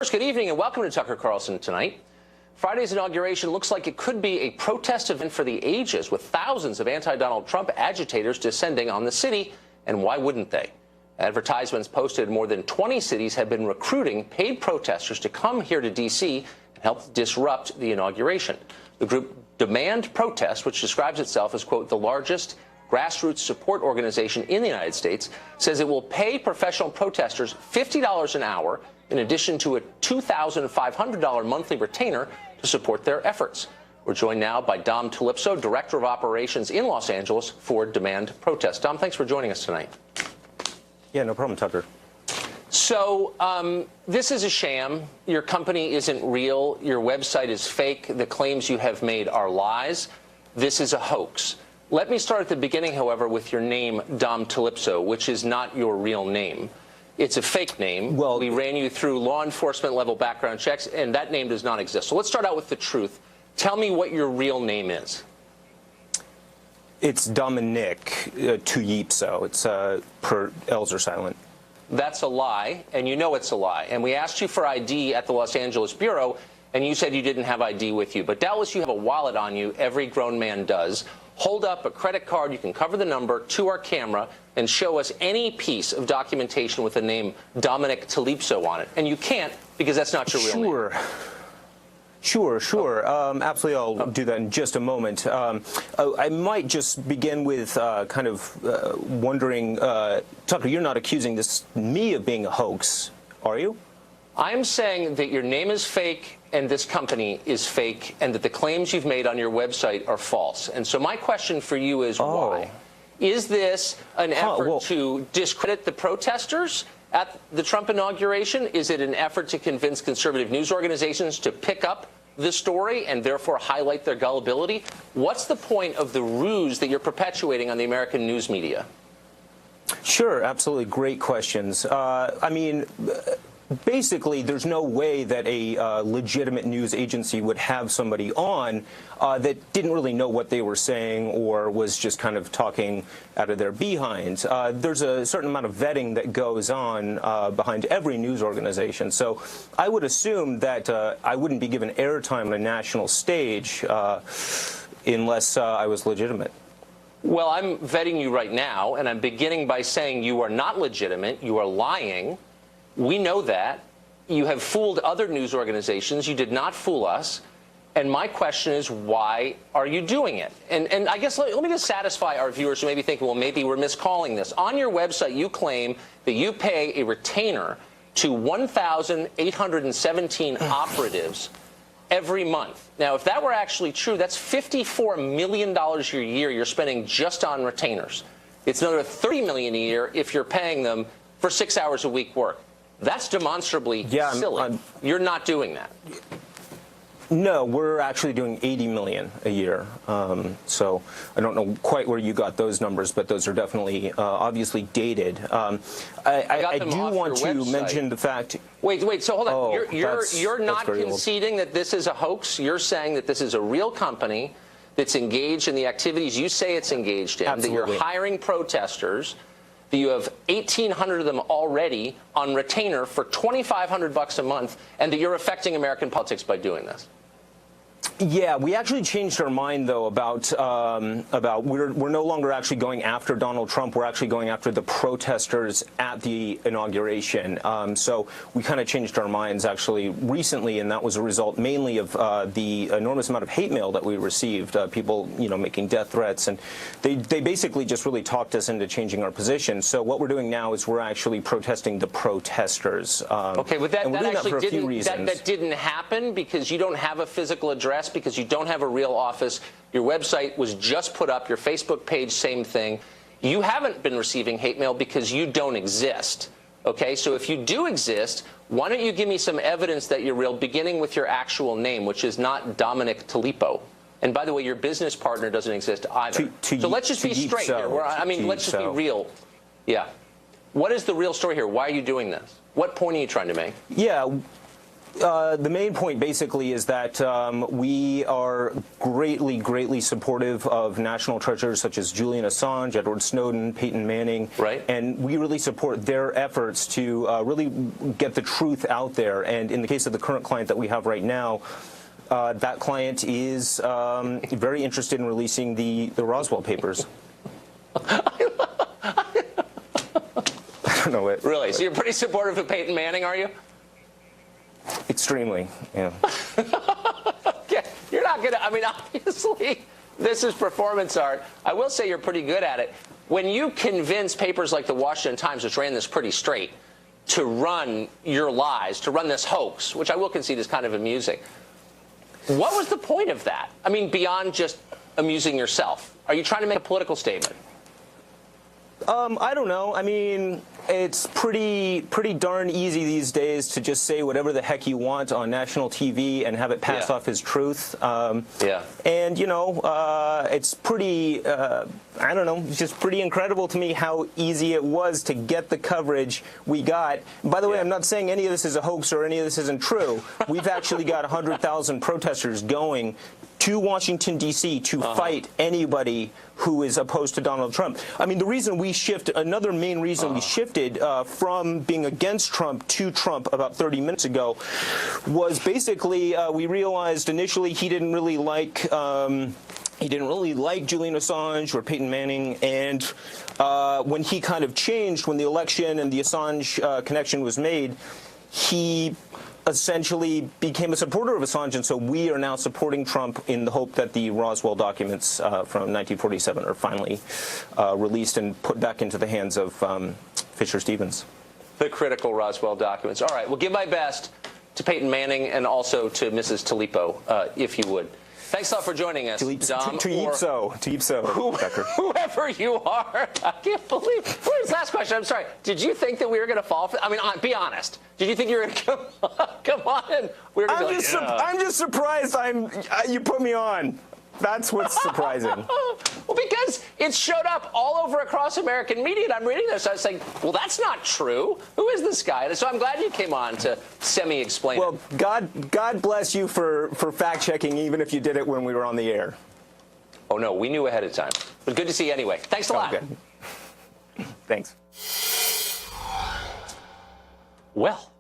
Good evening and welcome to Tucker Carlson Tonight. Friday's inauguration looks like it could be a protest event for the ages, with thousands of anti-Donald Trump agitators descending on the city. And why wouldn't they? Advertisements posted in more than 20 cities have been recruiting paid protesters to come here to D.C. and help disrupt the inauguration. The group Demand Protest, which describes itself as, quote, the largest grassroots support organization in the United States, says it will pay professional protesters $50 an hour in addition to a $2,500 monthly retainer to support their efforts. We're joined now by Dom Tullipso, Director of Operations in Los Angeles for Demand Protest. Dom, thanks for joining us tonight. Yeah, no problem, Tucker. So this is a sham. Your company isn't real. Your website is fake. The claims you have made are lies. This is a hoax. Let me start at the beginning, however, with your name, Dom Tullipso, which is not your real name. It's a fake name. Well, we ran you through law enforcement level background checks, and that name does not exist. So let's start out with the truth. Tell me what your real name is. It's Dominic Tullipso. It's per L's are silent. That's a lie, and you know it's a lie. And we asked you for ID at the Los Angeles Bureau, and you said you didn't have ID with you. But doubtless you have a wallet on you. Every grown man does. Hold up a credit card, you can cover the number, to our camera and show us any piece of documentation with the name Dominic Tullipso on it. And you can't, because that's not your real name. Sure. Absolutely, I'll do that in just a moment. I might just begin with kind of wondering, Tucker, you're not accusing me of being a hoax, are you? I'm saying that your name is fake and this company is fake and that the claims you've made on your website are false. And so my question for you is why? Is this an effort to discredit the protesters at the Trump inauguration? Is it an effort to convince conservative news organizations to pick up the story and therefore highlight their gullibility? What's the point of the ruse that you're perpetuating on the American news media? Sure, absolutely. Great questions. I mean, basically, there's no way that a legitimate news agency would have somebody on that didn't really know what they were saying or was just kind of talking out of their behinds. There's a certain amount of vetting that goes on behind every news organization. So I would assume that I wouldn't be given airtime on a national stage unless I was legitimate. Well, I'm vetting you right now, and I'm beginning by saying you are not legitimate. You are lying. We know that. You have fooled other news organizations. You did not fool us. And my question is, why are you doing it? And I guess let me just satisfy our viewers who may be thinking, well, maybe we're miscalling this. On your website, you claim that you pay a retainer to 1,817 operatives every month. Now, if that were actually true, that's $54 million a year you're spending just on retainers. It's another $30 million a year if you're paying them for 6 hours a week work. That's demonstrably silly. You're not doing that. No, we're actually doing $80 million a year. So I don't know quite where you got those numbers, but those are definitely obviously dated. I do want to mention the fact. Wait. So hold on. You're not conceding that this is a hoax. You're saying that this is a real company that's engaged in the activities you say it's engaged in. Absolutely. That you're hiring protesters. That you have 1,800 of them already on retainer for $2,500 a month, and that you're affecting American politics by doing this. Yeah, we actually changed our mind, though, about we're no longer actually going after Donald Trump. We're actually going after the protesters at the inauguration. So we kind of changed our minds actually recently, and that was a result mainly of the enormous amount of hate mail that we received. People, making death threats, and they basically just really talked us into changing our position. So what we're doing now is we're actually protesting the protesters. Okay, but that didn't happen because you don't have a physical address, because you don't have a real office. Your website was just put up. Your Facebook page, same thing. You haven't been receiving hate mail because you don't exist. Okay, so if you do exist, why don't you give me some evidence that you're real, beginning with your actual name, which is not Dominic Tullipso. And by the way, your business partner doesn't exist either. So let's just be straight here. Let's just be real. Yeah. What is the real story here? Why are you doing this? What point are you trying to make? Yeah. The main point basically is that we are greatly supportive of national treasures such as Julian Assange, Edward Snowden, Peyton Manning, right. And we really support their efforts to really get the truth out there. And in the case of the current client that we have right now, that client is very interested in releasing the Roswell papers. I don't know it. Really? So you're pretty supportive of Peyton Manning, are you? Extremely, yeah. Okay. You're not going to, I mean, obviously, this is performance art. I will say you're pretty good at it. When you convince papers like the Washington Times, which ran this pretty straight, to run your lies, to run this hoax, which I will concede is kind of amusing, what was the point of that? I mean, beyond just amusing yourself. Are you trying to make a political statement? I don't know. I mean, it's pretty darn easy these days to just say whatever the heck you want on national TV and have it pass off as truth. Yeah. And, you know, it's pretty, I don't know, it's just pretty incredible to me how easy it was to get the coverage we got. By the way, I'm not saying any of this is a hoax or any of this isn't true. We've actually got 100,000 protesters going to Washington, D.C. to fight anybody who is opposed to Donald Trump. I mean, the reason we another main reason we shifted from being against Trump to Trump about 30 minutes ago was basically we realized initially he didn't really like Julian Assange or Peyton Manning, and when he kind of changed, when the election and the Assange connection was made, he essentially became a supporter of Assange, and so we are now supporting Trump in the hope that the Roswell documents from 1947 are finally released and put back into the hands of Fisher Stevens. The critical Roswell documents. All right, well, give my best to Peyton Manning and also to Mrs. Tullipso, if you would. Thanks a lot for joining us, Dom. Tullipso, whoever you are. I can't believe. Where's last question? I'm sorry. Did you think that we were going to fall for? I mean, be honest. Did you think you were going to come on and we were going to? I'm just surprised. You put me on. That's what's surprising. Well, because it showed up all over across American media, and I'm reading this. So I was saying, well, that's not true. Who is this guy? So I'm glad you came on to semi-explain. Well, God bless you for fact-checking, even if you did it when we were on the air. Oh, no, we knew ahead of time. But good to see you anyway. Thanks a lot. Good. Thanks. Well.